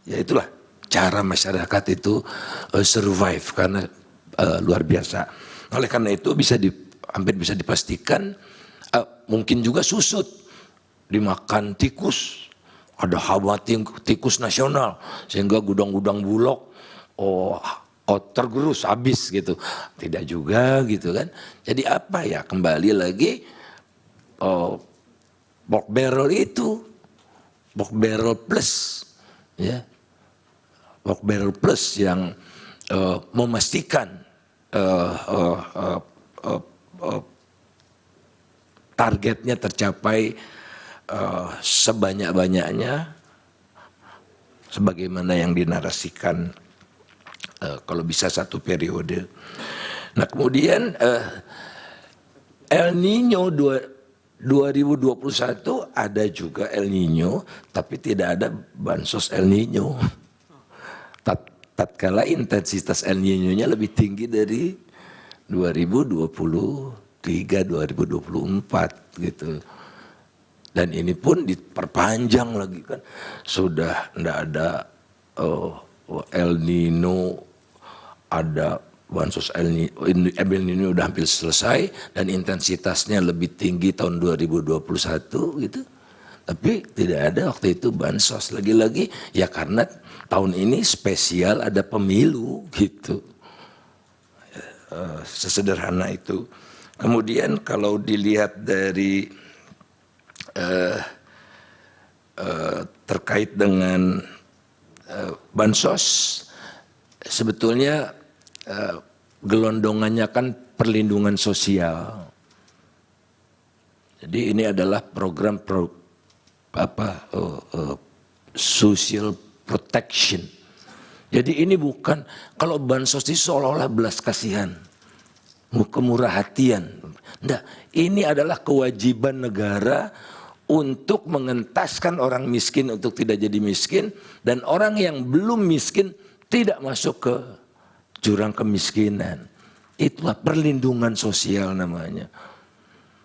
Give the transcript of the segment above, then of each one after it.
Ya itulah cara masyarakat itu survive karena luar biasa. Oleh karena itu hampir bisa dipastikan mungkin juga susut dimakan tikus. Ada hama tikus nasional sehingga gudang-gudang Bulog tergerus habis gitu. Tidak juga gitu kan. Jadi apa ya, kembali lagi pork barrel itu pork barrel plus ya. Pork barrel plus yang memastikan targetnya tercapai sebanyak-banyaknya sebagaimana yang dinarasikan kalau bisa satu periode. Nah kemudian El Nino 2021 ada juga El Nino, tapi tidak ada bansos El Nino. Tatkala intensitas El Nino-nya lebih tinggi dari 2023-2024 gitu. Dan ini pun diperpanjang lagi kan, sudah tidak ada El Nino, ada bansos El Nino udah hampir selesai dan intensitasnya lebih tinggi tahun 2021 gitu. Tapi tidak ada waktu itu bansos, lagi-lagi ya karena tahun ini spesial ada pemilu gitu. Sesederhana itu. Kemudian kalau dilihat dari terkait dengan bansos, sebetulnya gelondongannya kan perlindungan sosial. Jadi ini adalah program social protection. Jadi ini bukan, kalau bansos itu seolah-olah belas kasihan, kemurah hatian. Enggak, ini adalah kewajiban negara untuk mengentaskan orang miskin untuk tidak jadi miskin, dan orang yang belum miskin tidak masuk ke jurang kemiskinan. Itulah perlindungan sosial namanya.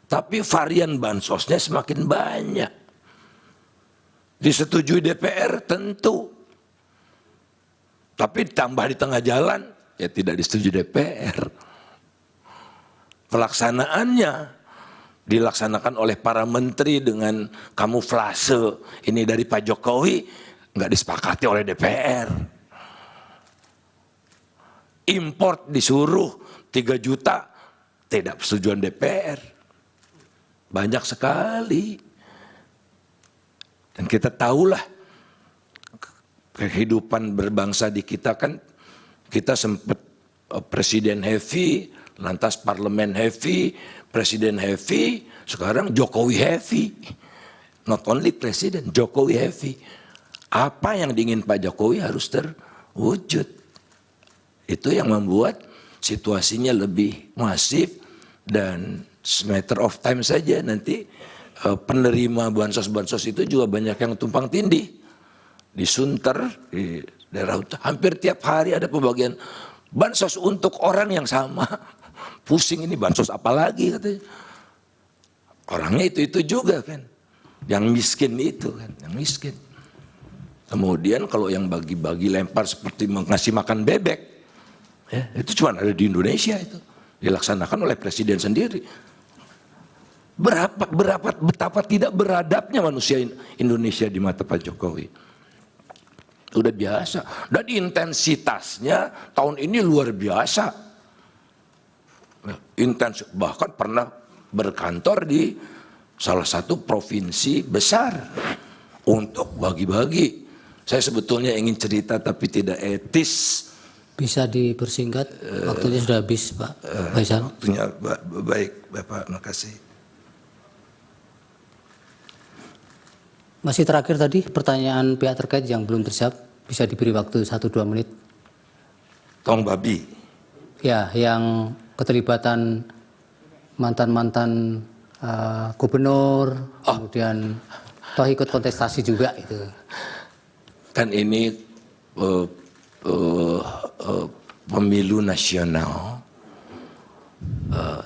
Tapi varian bansosnya semakin banyak. Disetujui DPR tentu. Tapi tambah di tengah jalan, ya tidak disetujui DPR. Pelaksanaannya dilaksanakan oleh para menteri dengan kamuflase. Ini dari Pak Jokowi, nggak disepakati oleh DPR. Import disuruh 3 juta, tidak persetujuan DPR. Banyak sekali. Dan kita tahulah kehidupan berbangsa di kita kan, kita sempat presiden heavy, lantas parlemen heavy, presiden heavy, sekarang Jokowi heavy. Not only presiden, Jokowi heavy. Apa yang diingin Pak Jokowi harus terwujud. Itu yang membuat situasinya lebih masif dan matter of time saja nanti penerima bansos-bansos itu juga banyak yang tumpang tindih. Di Sunter, di daerah hampir tiap hari ada pembagian bansos untuk orang yang sama. Pusing ini bansos apa lagi katanya. Orangnya itu juga kan. Yang miskin itu kan, yang miskin. Kemudian kalau yang bagi-bagi lempar seperti ngasih makan bebek, ya, itu cuma ada di Indonesia itu. Dilaksanakan oleh presiden sendiri. Betapa tidak beradabnya manusia Indonesia di mata Pak Jokowi. Udah biasa. Dan intensitasnya tahun ini luar biasa. Intens, bahkan pernah berkantor di salah satu provinsi besar untuk bagi-bagi. Saya sebetulnya ingin cerita tapi tidak etis. Bisa dipersingkat, waktunya sudah habis Pak Faisal. Waktunya baik Bapak, makasih. Masih terakhir tadi pertanyaan pihak terkait yang belum terjawab, bisa diberi waktu 1-2 menit. Tong babi. Ya, yang keterlibatan mantan-mantan gubernur, kemudian toh ikut kontestasi juga itu. Kan ini pemilu nasional,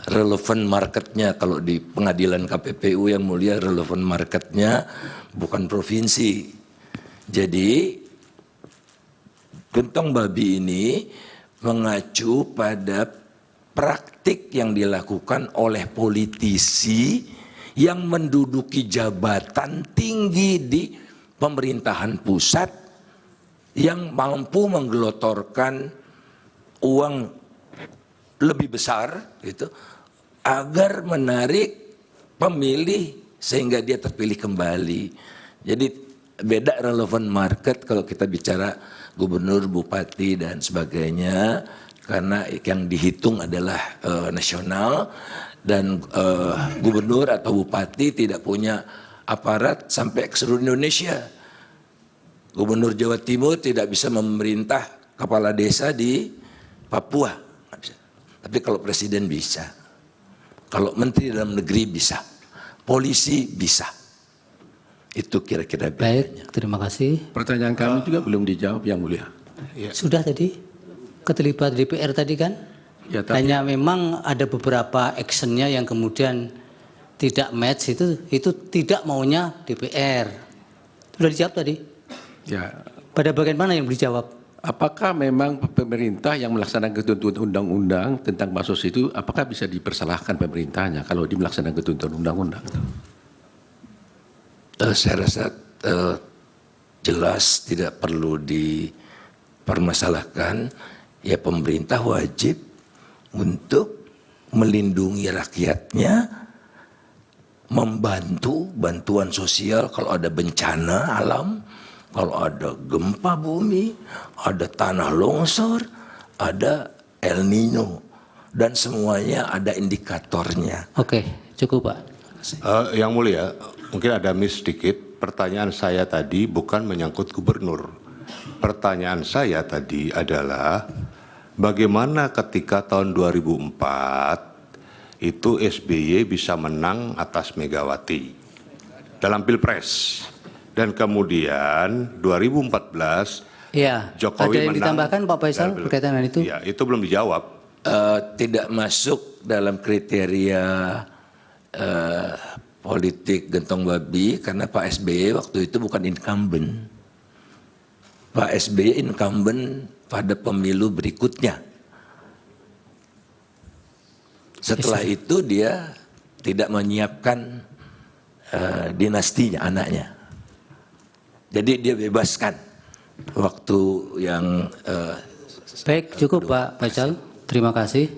relevan marketnya kalau di pengadilan KPPU yang mulia, relevan marketnya bukan provinsi. Jadi gentong babi ini mengacu pada praktik yang dilakukan oleh politisi yang menduduki jabatan tinggi di pemerintahan pusat yang mampu menggelotorkan uang lebih besar gitu agar menarik pemilih sehingga dia terpilih kembali. Jadi beda relevan market kalau kita bicara gubernur, bupati dan sebagainya, karena yang dihitung adalah nasional dan gubernur atau bupati tidak punya aparat sampai ke seluruh Indonesia. Gubernur Jawa Timur tidak bisa memerintah kepala desa di Papua, nggak bisa. Tapi kalau presiden bisa, kalau menteri dalam negeri bisa, polisi bisa. Itu kira-kira bedanya. Baik, terima kasih. Pertanyaan kami juga belum dijawab, Yang Mulia. Sudah tadi keterlibatan DPR tadi kan? Ya, tapi Hanya memang ada beberapa actionnya yang kemudian tidak match, itu tidak maunya DPR. Sudah dijawab tadi. ya, Pada bagian mana yang dijawab? apakah memang pemerintah yang melaksanakan ketentuan undang-undang tentang bansos itu, apakah bisa dipersalahkan pemerintahnya kalau dia melaksanakan ketentuan undang-undang? Saya rasa jelas tidak perlu dipermasalahkan. Ya pemerintah wajib untuk melindungi rakyatnya, membantu bantuan sosial kalau ada bencana alam, kalau ada gempa bumi, ada tanah longsor, ada El Nino, dan semuanya ada indikatornya. Oke, cukup Pak. Yang Mulia, mungkin ada miss sedikit. Pertanyaan saya tadi bukan menyangkut gubernur. Pertanyaan saya tadi adalah bagaimana ketika tahun 2004 itu SBY bisa menang atas Megawati dalam Pilpres. Dan kemudian 2014 Iya, Jokowi ada yang menang ditambahkan Pak Faisal dalam berkaitan dengan itu? Ya, itu belum dijawab. Tidak masuk dalam kriteria politik gentong babi karena Pak SBY waktu itu bukan incumbent. Pak SBY incumbent pada pemilu berikutnya. Setelah itu dia tidak menyiapkan dinastinya, anaknya. Jadi dia bebaskan waktu yang Baik, cukup Pak Faisal. Terima kasih.